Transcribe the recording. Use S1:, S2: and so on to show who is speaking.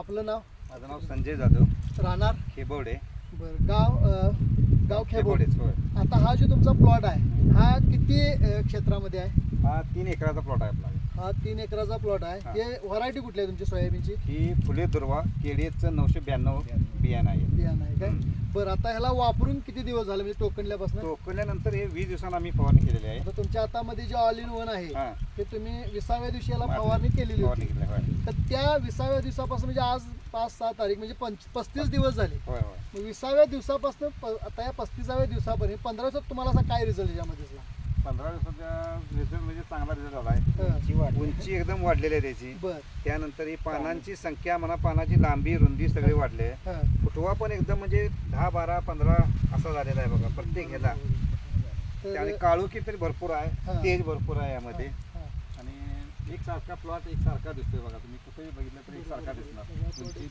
S1: आपलं नाव?
S2: माझं नाव संजय जाधव,
S1: राहणार
S2: खेबवडे.
S1: बरं, गाव खेबवडे.
S2: होय.
S1: आता हा जो तुमचा प्लॉट आहे हा किती क्षेत्रामध्ये आहे?
S2: हा 3 एकराचा प्लॉट आहे आपला.
S1: हा 3 एकराचा प्लॉट आहे. हे व्हरायटी कुठली आहे तुमची सोयाबीनची?
S2: ही फुले दुर्वा केडीएचं 992 बियाणं आहे.
S1: बियाणं आहे काय? बरं, आता ह्याला वापरून किती दिवस झाले म्हणजे टोकनल्यापासून?
S2: टोकल्यानंतर हे 20 दिवसांनी आम्ही फवारणी केलेली आहे.
S1: आता तुमच्या हातामध्ये जे ऑल इन वन आहे ते तुम्ही 20व्या दिवशी याला फवारणी केलेली
S2: फवारणी
S1: होती.
S2: केलेली आहे.
S1: तर त्या 20व्या दिवसापासून म्हणजे आज 5-6 तारीख म्हणजे 35 दिवस झाले.
S2: होय होय.
S1: मग 20व्या दिवसापासून आता या 35व्या दिवसापर्यंत 15 दिवसात तुम्हाला असा काय रिझल्ट यामध्ये दिसला?
S2: 15 दिवसाचा रिझल्ट म्हणजे चांगला रिझल्ट आला आहे. उंची एकदम वाढलेली आहे त्याची.
S1: बर,
S2: त्यानंतर ही पानांची संख्या म्हणा, पानाची लांबी रुंदी सगळी वाढली आहे. फुटवा पण एकदम म्हणजे 10, 12, 15 असा झालेला आहे बघा प्रत्येक ह्याला. आणि काळोखी तरी भरपूर आहे, तेज भरपूर आहे यामध्ये. आणि एकसारखा प्लॉट एकसारखा दिसतोय बघा, तुम्ही कुठेही बघितलं तरी एकसारखा दिसणार. उंची